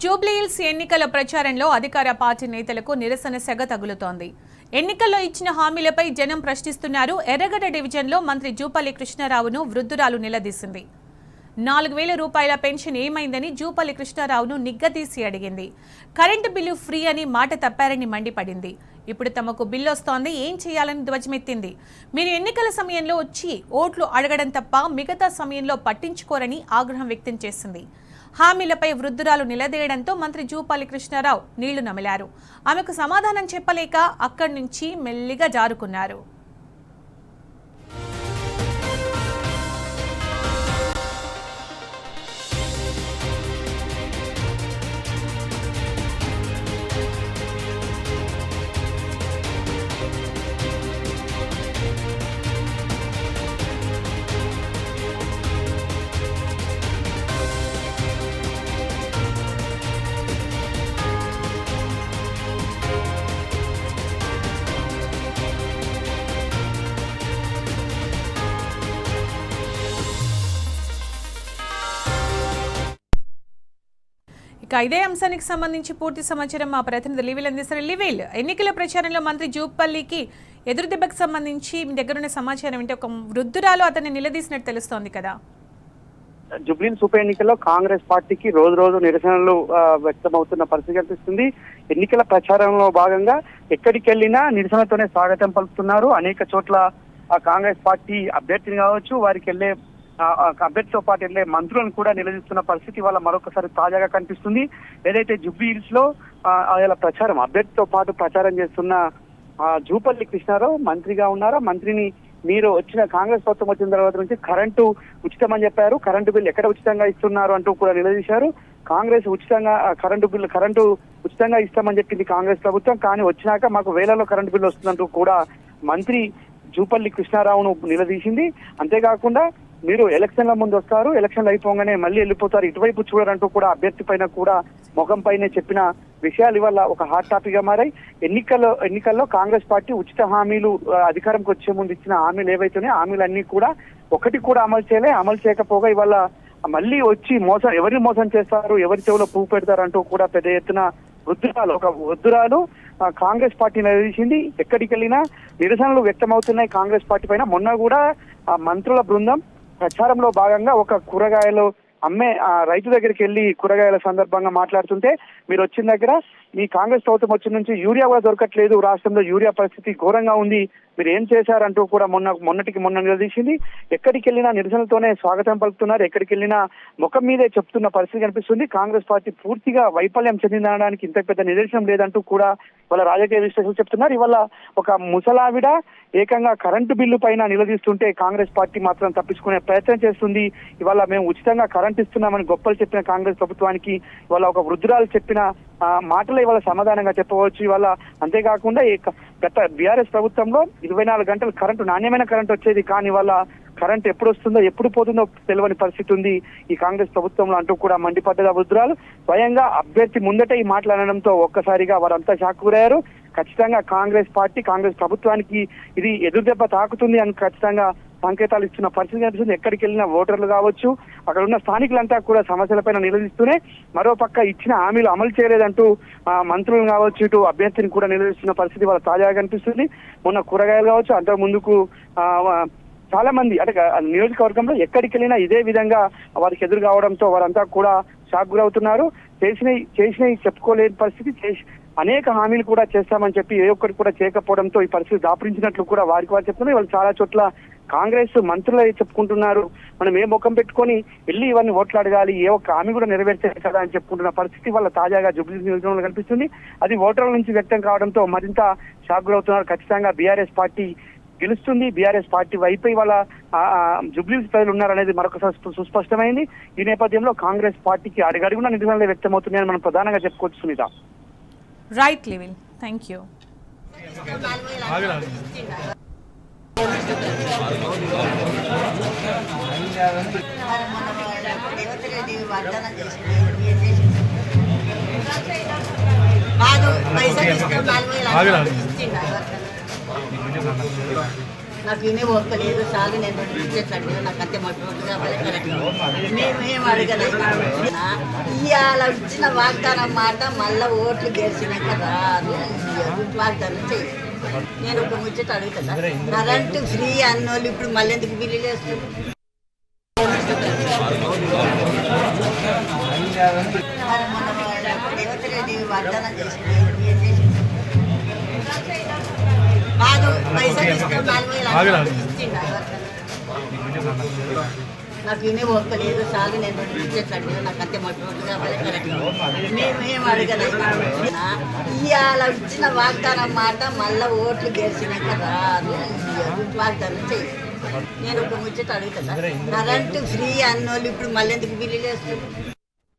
జూబ్లీహిల్స్ ఎన్నికల ప్రచారంలో అధికార పార్టీ నేతలకు నిరసన సెగ తగులుతోంది. ఎన్నికల్లో ఇచ్చిన హామీలపై జనం ప్రశ్నిస్తున్నారు. ఎర్రగడ్డ డివిజన్లో మంత్రి జూపల్లి కృష్ణారావును వృద్ధురాలు నిలదీసింది. 4,000 రూపాయల పెన్షన్ ఏమైందని జూపల్లి కృష్ణారావును నిగ్గదీసి అడిగింది. కరెంటు బిల్లు ఫ్రీ అని మాట తప్పారని మండిపడింది. ఇప్పుడు తమకు బిల్లు వస్తోంది, ఏం చేయాలని ధ్వజమెత్తింది. మీరు ఎన్నికల సమయంలో వచ్చి ఓట్లు అడగడం తప్ప మిగతా సమయంలో పట్టించుకోరని ఆగ్రహం వ్యక్తం చేసింది. హామీలపై వృద్ధురాలు నిలదీయడంతో మంత్రి జూపల్లి కృష్ణారావు నీళ్లు నమిలారు. ఆమెకు సమాధానం చెప్పలేక అక్కడి నుంచి మెల్లిగా జారుకున్నారు. ఇదే అంశానికి సంబంధించి పూర్తి సమాచారం మా ప్రతినిధి లివిల్ అందిస్తారు. లివిల్, ఎన్నికల ప్రచారంలో మంత్రి జూపల్లికి ఎదురుదెబ్బకు సంబంధించి మీ దగ్గర ఉన్న సమాచారం ఏంటి? ఒక వృద్ధురాలు అతన్ని నిలదీసినట్టు తెలుస్తోంది కదా. జూబ్లీహిల్స్ ఉప ఎన్నికల్లో కాంగ్రెస్ పార్టీకి రోజు రోజు నిరసనలు వ్యక్తమవుతున్న పరిస్థితి కనిపిస్తుంది. ఎన్నికల ప్రచారంలో భాగంగా ఎక్కడికి వెళ్ళినా నిరసనతోనే స్వాగతం పలుకుతున్నారు. అనేక చోట్ల కాంగ్రెస్ పార్టీ అభ్యర్థిని కావచ్చు, వారికి వెళ్లే అభ్యర్థితో పాటు వెళ్లే మంత్రులను కూడా నిలదీస్తున్న పరిస్థితి వాళ్ళ మరొకసారి తాజాగా కనిపిస్తుంది. ఏదైతే జూబ్లీహిల్స్ లో ఇలా ప్రచారం అభ్యర్థితో పాటు ప్రచారం చేస్తున్న జూపల్లి కృష్ణారావు మంత్రిగా ఉన్నారా, మంత్రిని మీరు వచ్చిన కాంగ్రెస్ ప్రభుత్వం వచ్చిన తర్వాత నుంచి కరెంటు ఉచితమని చెప్పారు, కరెంటు బిల్లు ఎక్కడ ఉచితంగా ఇస్తున్నారు అంటూ కూడా నిలదీశారు. కాంగ్రెస్ ఉచితంగా కరెంటు ఉచితంగా ఇస్తామని చెప్పింది కాంగ్రెస్ ప్రభుత్వం, కానీ వచ్చినాక మాకు వేలలో కరెంటు బిల్లు వస్తుందంటూ కూడా మంత్రి జూపల్లి కృష్ణారావును నిలదీసింది. అంతేకాకుండా మీరు ఎలక్షన్ల ముందు వస్తారు, ఎలక్షన్లు అయిపోగానే మళ్ళీ వెళ్ళిపోతారు, ఇటువైపు చూడరంటూ కూడా అభ్యర్థి పైన కూడా ముఖం పైనే చెప్పిన విషయాలు ఇవాళ ఒక హాట్ టాపిక్ గా మారాయి. ఎన్నికల్లో కాంగ్రెస్ పార్టీ ఉచిత హామీలు అధికారంకి వచ్చే ముందు ఇచ్చిన హామీలు ఏవైతున్నాయో హామీలన్నీ కూడా ఒకటి కూడా అమలు చేయకపోగా ఇవాళ మళ్ళీ వచ్చి ఎవరిని మోసం చేస్తారు, ఎవరి చెవులో పువ్వు పెడతారు అంటూ కూడా పెద్ద ఎత్తున వృద్ధురాలు కాంగ్రెస్ పార్టీ నిలదీసింది. ఎక్కడికి వెళ్ళినా నిరసనలు వ్యక్తమవుతున్నాయి కాంగ్రెస్ పార్టీ పైన. మొన్న కూడా మంత్రుల బృందం ప్రచారంలో భాగంగా ఒక కూరగాయలు అమ్మే రైతు దగ్గరికి వెళ్ళి కూరగాయల సందర్భంగా మాట్లాడుతుంటే, మీరు వచ్చిన దగ్గర మీ కాంగ్రెస్ ప్రభుత్వం వచ్చిన నుంచి యూరియా కూడా దొరకట్లేదు, రాష్ట్రంలో యూరియా పరిస్థితి ఘోరంగా ఉంది, మీరు ఏం చేశారంటూ కూడా మొన్న నిలదీసింది. ఎక్కడికి వెళ్ళినా నిరసనలతోనే స్వాగతం పలుకుతున్నారు, ఎక్కడికి వెళ్ళినా ముఖం మీదే చెప్తున్న పరిస్థితి కనిపిస్తుంది. కాంగ్రెస్ పార్టీ పూర్తిగా వైఫల్యం చెందినడానికి ఇంత పెద్ద నిదర్శనం లేదంటూ కూడా వాళ్ళ రాజకీయ విశ్లేషకులు చెప్తున్నారు. ఇవాళ ఒక ముసలావిడ ఏకంగా కరెంటు బిల్లు పైన నిలదీస్తుంటే కాంగ్రెస్ పార్టీ మాత్రం తప్పించుకునే ప్రయత్నం చేస్తుంది. ఇవాళ మేము ఉచితంగా కరెంట్ ఇస్తున్నామని గొప్పలు చెప్పిన కాంగ్రెస్ ప్రభుత్వానికి ఇవాళ ఒక వృద్ధురాలు చెప్పిన మాటలే ఇవాళ సమాధానంగా చెప్పవచ్చు. ఇవాళ అంతేకాకుండా గత బీఆర్ఎస్ ప్రభుత్వంలో 24 గంటలు కరెంటు, నాణ్యమైన కరెంట్ వచ్చేది, కానీ ఇవాళ కరెంట్ ఎప్పుడు వస్తుందో ఎప్పుడు పోతుందో తెలియని పరిస్థితి ఉంది ఈ కాంగ్రెస్ ప్రభుత్వంలో అంటూ కూడా మండిపడ్డగా వృద్ధురాలు స్వయంగా అభ్యర్థి ముందటే ఈ మాట్లాడడంతో ఒక్కసారిగా వారంతా షాక్ గురయ్యారు. ఖచ్చితంగా కాంగ్రెస్ పార్టీ, కాంగ్రెస్ ప్రభుత్వానికి ఇది ఎదురుదెబ్బ తాకుతుంది అని ఖచ్చితంగా సంకేతాలు ఇస్తున్న పరిస్థితి కనిపిస్తుంది. ఎక్కడికి వెళ్ళిన ఓటర్లు కావచ్చు, అక్కడ ఉన్న స్థానికులంతా కూడా సమస్యలపైన నిలదీస్తూనే మరోపక్క ఇచ్చిన హామీలు అమలు చేయలేదంటూ మంత్రులు కావచ్చు, ఇటు అభ్యర్థిని కూడా నిలదీస్తున్న పరిస్థితి వాళ్ళ తాజాగా కనిపిస్తుంది. మొన్న కూరగాయలు కావచ్చు, అంతకు ముందుకు చాలా మంది అంటే నియోజకవర్గంలో ఎక్కడికి వెళ్ళినా ఇదే విధంగా వారికి ఎదురు కావడంతో వారంతా కూడా షాక్ గురవుతున్నారు. చేసినవి చెప్పుకోలేని పరిస్థితి, అనేక హామీలు కూడా చేస్తామని చెప్పి ఏ ఒక్కటి కూడా చేయకపోవడంతో ఈ పరిస్థితి దాపురించినట్లు కూడా వారు చెప్తున్నారు. వాళ్ళు చాలా చోట్ల కాంగ్రెస్ మంత్రులే చెప్పుకుంటున్నారు, మనం ఏ ముఖం పెట్టుకొని వెళ్ళి ఇవన్నీ ఓట్లు అడగాలి, ఏ ఒక్క హామీ కూడా నెరవేర్చారు కదా అని చెప్పుకుంటున్న పరిస్థితి వాళ్ళ తాజాగా జూబ్లీహిల్స్ నియోజకవర్గంలో కనిపిస్తుంది. అది ఓటర్ల నుంచి వ్యక్తం కావడంతో మరింత షాక్ గురవుతున్నారు. ఖచ్చితంగా బీఆర్ఎస్ పార్టీ గెలుస్తుంది, బీఆర్ఎస్ పార్టీ వైపు వాళ్ళ జూబ్లీహిల్స్ ప్రజలు ఉన్నారనేది మరొకసారి సుస్పష్టమైంది. ఈ నేపథ్యంలో కాంగ్రెస్ పార్టీకి అడుగడుగున నిరసనలు వ్యక్తమవుతున్నాయని మనం ప్రధానంగా చెప్పుకోవచ్చు. సునీత. రైట్ లివిల్, థ్యాంక్ యూ. నాకు వినే ఒక్కలేదు చాలు నేను రెండు ఇచ్చేసాడు నాకు అంతే మాకు కావాలి కరెక్ట్ మేమేం అడగలేదు ఇవాళ ఇచ్చిన వాగ్దానం మాట మళ్ళీ ఓట్లు గెలిచినాక రాదు వాగ్దానం చెయ్యి నేను ఒక ముచ్చట అడుగుతా కరెంటు ఫ్రీ అన్నోళ్ళు ఇప్పుడు మళ్ళీ ఎందుకు బిల్లులు వేస్తారు రేవంత్ రెడ్డి వాగ్దానం చేసింది ఏం చేసింది కాదు పైసలు ఇస్తే 4,000 ఇచ్చిండు నాకు వినే ఒక్కలేదు చాలు నేను రెండు ఇచ్చేసాడు నాకు అంతే మాకు కావాలి కరెక్ట్ మేమేం అడగలేదు ఇవాళ ఇచ్చిన వాగ్దానం మాట మళ్ళీ ఓట్లు గెలిచినాక రాదు వాగ్దానం చెయ్యి నేను ఒక ముచ్చట అడుగుతా కరెంటు ఫ్రీ అన్నోళ్ళు ఇప్పుడు మళ్ళీ ఎందుకు బిల్లులు వేస్తారు